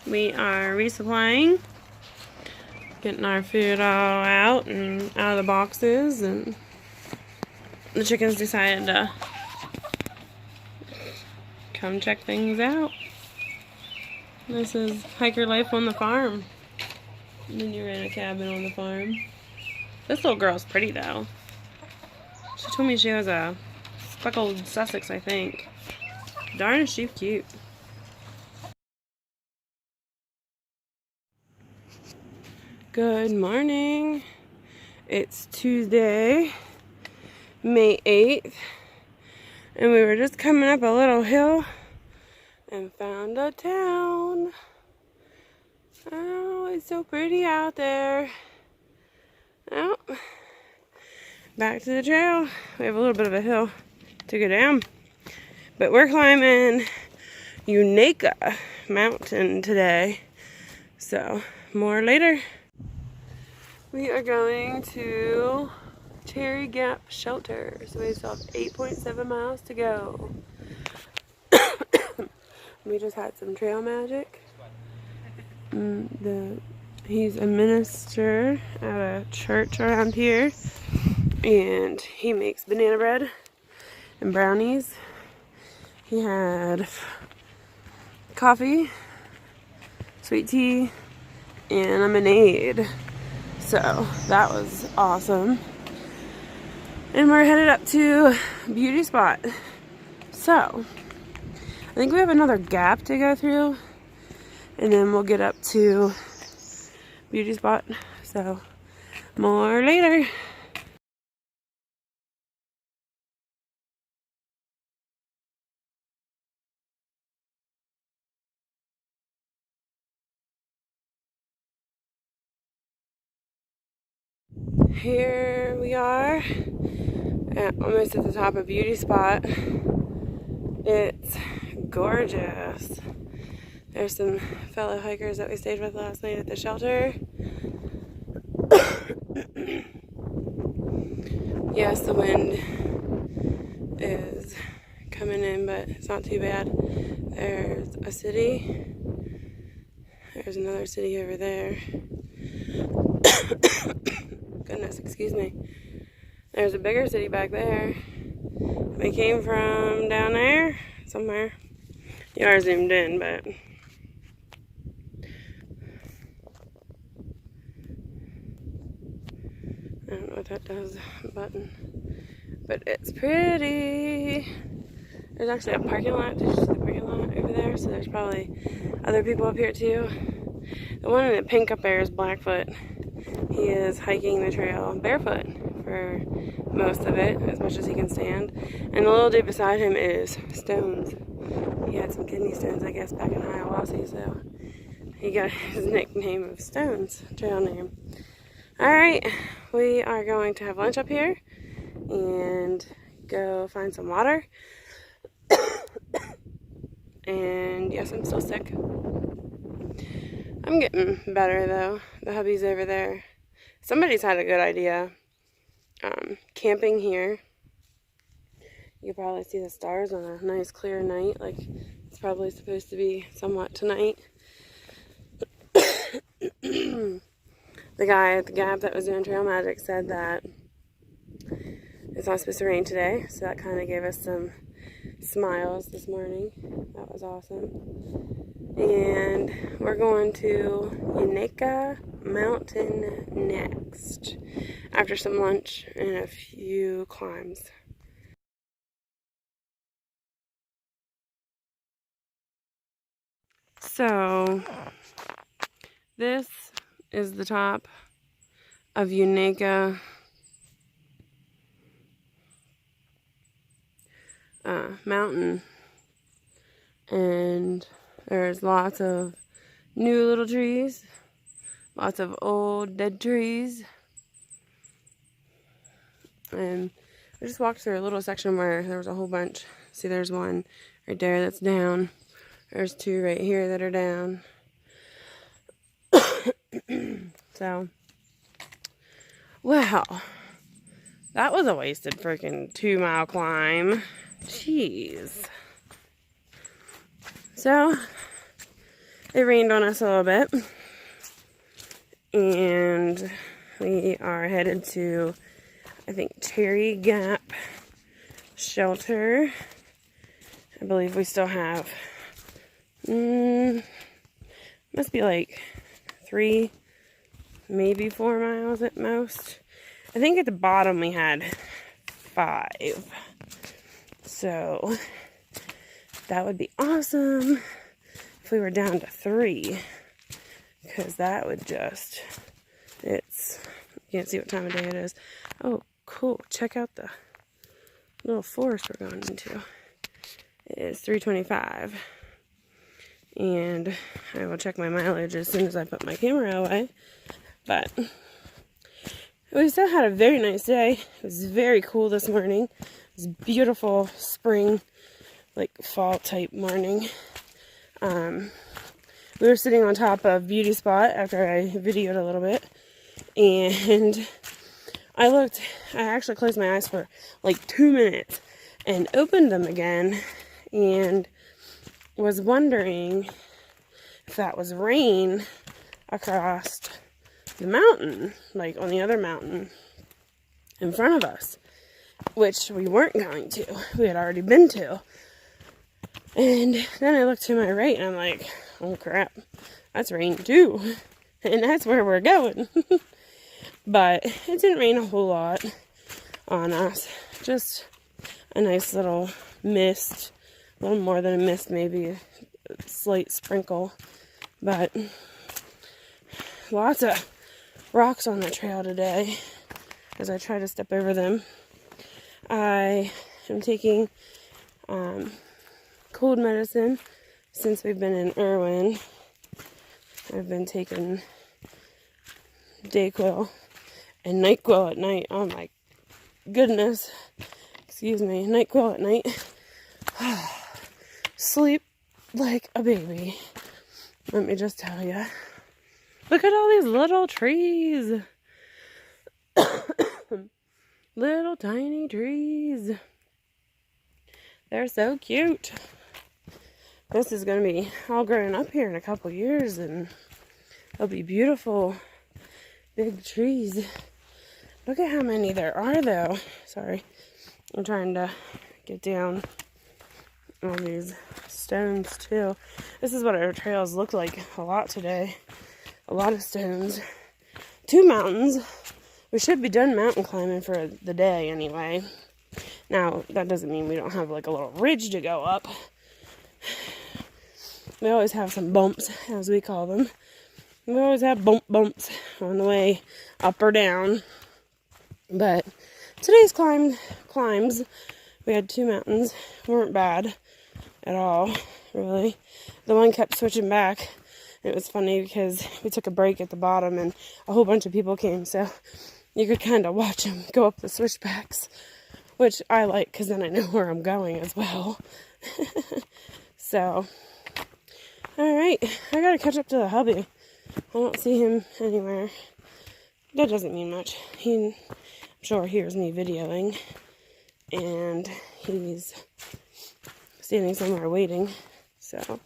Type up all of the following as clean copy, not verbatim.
We are resupplying, getting our food all out and out of the boxes, and the chickens decided to come check things out. This is hiker life on the farm. And then you're in a cabin on the farm. This little girl's pretty though. She told me she was a speckled Sussex, I think. Darn is she cute. Good morning. It's Tuesday, May 8th. And we were just coming up a little hill and found a town. Oh, it's so pretty out there. Oh, back to the trail. We have a little bit of a hill to go down. But we're climbing Unaka Mountain today. So, more later. We are going to Cherry Gap Shelter. So we still have 8.7 miles to go. We just had some trail magic. He's a minister at a church around here, and he makes banana bread and brownies. He had coffee, sweet tea, and lemonade. So that was awesome. And we're headed up to Beauty Spot. So I think we have another gap to go through, and then we'll get up to Beauty Spot. So more later. Here we are, almost at the top of Beauty Spot. It's gorgeous. There's some fellow hikers that we stayed with last night at the shelter. Yes, the wind is coming in, but it's not too bad. There's a city. There's another city over there. Goodness, excuse me. There's a bigger city back there. We came from down there somewhere. You are zoomed in, but I don't know what that does, button. But it's pretty. There's actually a parking lot. Did you see the parking lot over there? So there's probably other people up here too. The one in the pink up there is Blackfoot. He is hiking the trail barefoot for most of it, as much as he can stand. And the little dude beside him is Stones. He had some kidney stones, I guess, back in Hiawassee, so he got his nickname of Stones, trail name. Alright, we are going to have lunch up here and go find some water. And yes, I'm still sick. I'm getting better though. The hubby's over there. Somebody's had a good idea. Camping here. You can probably see the stars on a nice clear night. Like it's probably supposed to be somewhat tonight. The guy at the Gap that was doing trail magic said that it's not supposed to rain today. So that kind of gave us some smiles this morning. That was awesome. And we're going to Unaka Mountain next after some lunch and a few climbs. So this is the top of Unaka Mountain, and there's lots of new little trees, lots of old dead trees, and I just walked through a little section where there was a whole bunch. See, there's one right there that's down. There's two right here that are down. So, wow, that was a wasted freaking 2-mile climb. Jeez. So, It rained on us a little bit. And we are headed to, I think, Cherry Gap Shelter. I believe we still have, must be like 3, maybe 4 miles at most. I think at the bottom we had 5. So that would be awesome if we were down to 3. Because that would just, you can't see what time of day it is. Oh, cool. Check out the little forest we're going into. It is 3:25. And I will check my mileage as soon as I put my camera away. But we still had a very nice day. It was very cool this morning. It was beautiful spring, like fall type morning. We were sitting on top of Beauty Spot after I videoed a little bit, and I actually closed my eyes for like 2 minutes and opened them again and was wondering if that was rain across the mountain, like on the other mountain in front of us, which we weren't going to. We had already been to. And then I looked to my right and I'm like, oh crap, that's rain too. And that's where we're going. But it didn't rain a whole lot on us. Just a nice little mist. A little more than a mist, maybe a slight sprinkle. But lots of rocks on the trail today as I try to step over them. I am taking cold medicine since we've been in Erwin. I've been taking Dayquil and NyQuil at night. Oh my goodness. Excuse me. NyQuil at night. Sleep like a baby. Let me just tell you. Look at all these little trees. Little tiny trees. They're so cute. This is going to be all grown up here in a couple years, and they'll be beautiful big trees. Look at how many there are, though. Sorry. I'm trying to get down all these stones, too. This is what our trails look like a lot today. A lot of stones. 2 mountains. We should be done mountain climbing for the day, anyway. Now, that doesn't mean we don't have, like, a little ridge to go up. We always have some bumps, as we call them. We always have bumps on the way up or down. But today's climbs, we had 2 mountains, weren't bad at all, really. The one kept switching back. It was funny because we took a break at the bottom and a whole bunch of people came, so you could kind of watch them go up the switchbacks, which I like because then I know where I'm going as well. So, alright, I gotta catch up to the hubby. I don't see him anywhere. That doesn't mean much. I'm sure hears me videoing, and he's standing somewhere waiting. So,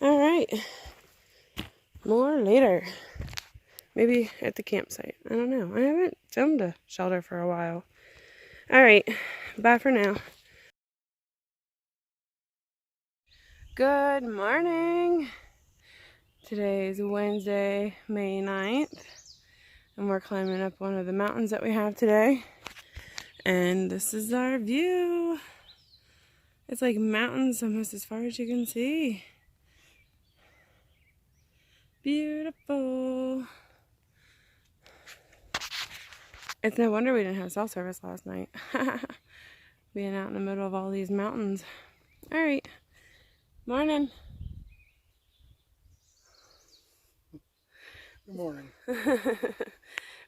alright, more later. Maybe at the campsite. I don't know. I haven't filmed a shelter for a while. Alright, bye for now. Good morning. Today's Wednesday, May 9th. And we're climbing up one of the mountains that we have today. And this is our view. It's like mountains almost as far as you can see. Beautiful. It's no wonder we didn't have cell service last night. Being out in the middle of all these mountains. Alright. Morning. Good morning.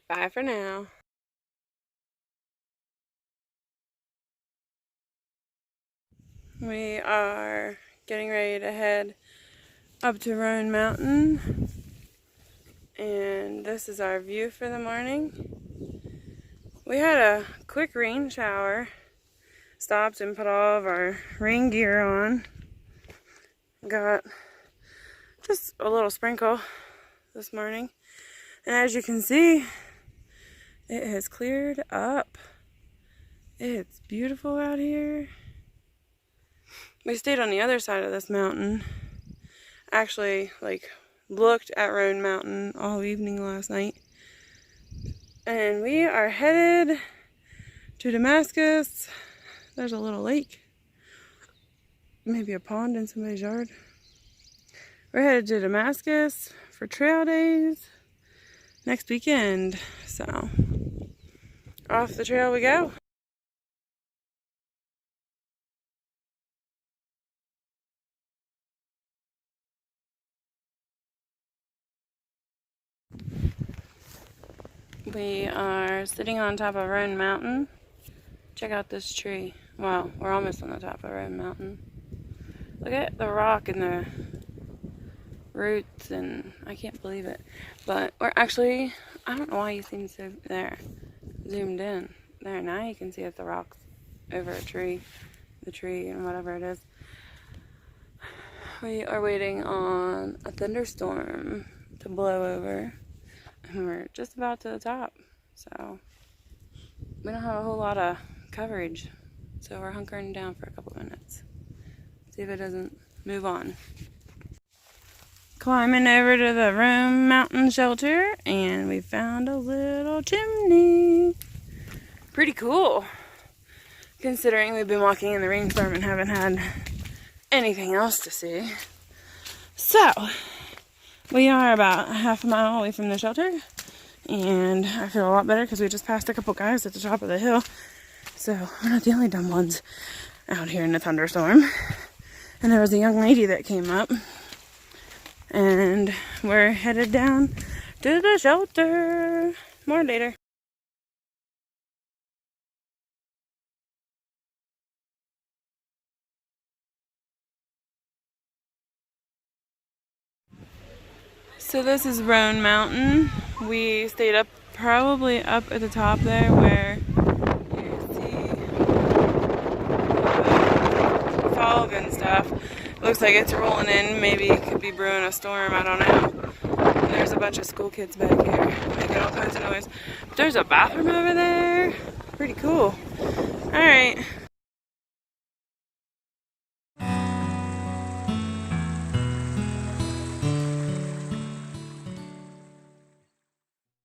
Bye for now. We are getting ready to head up to Roan Mountain. And this is our view for the morning. We had a quick rain shower. Stopped and put all of our rain gear on. Got just a little sprinkle this morning. And as you can see, it has cleared up. It's beautiful out here. We stayed on the other side of this mountain. Actually, looked at Roan Mountain all evening last night. And we are headed to Damascus. There's a little lake. Maybe a pond in somebody's yard. We're headed to Damascus for trail days next weekend. So, off the trail we go. We are sitting on top of Roan Mountain. Check out this tree. Wow, we're almost on the top of Roan Mountain. Look at the rock and the roots, and I can't believe it. But we're actually, I don't know why you seem so there, zoomed in. There, now you can see it's the rocks over a tree, the tree and whatever it is. We are waiting on a thunderstorm to blow over. And we're just about to the top, so we don't have a whole lot of coverage, so we're hunkering down for a couple minutes, see if it doesn't move on. Climbing over to the Roan Mountain shelter, and we found a little chimney. Pretty cool, considering we've been walking in the rainstorm and haven't had anything else to see. So we are about half a mile away from the shelter, and I feel a lot better because we just passed a couple guys at the top of the hill. So we're not the only dumb ones out here in the thunderstorm. And there was a young lady that came up, and we're headed down to the shelter. More later. So this is Roan Mountain. We stayed up, probably up at the top there where you see fog and stuff. Looks like it's rolling in. Maybe it could be brewing a storm, I don't know. And there's a bunch of school kids back here making all kinds of noise. But there's a bathroom over there. Pretty cool. Alright.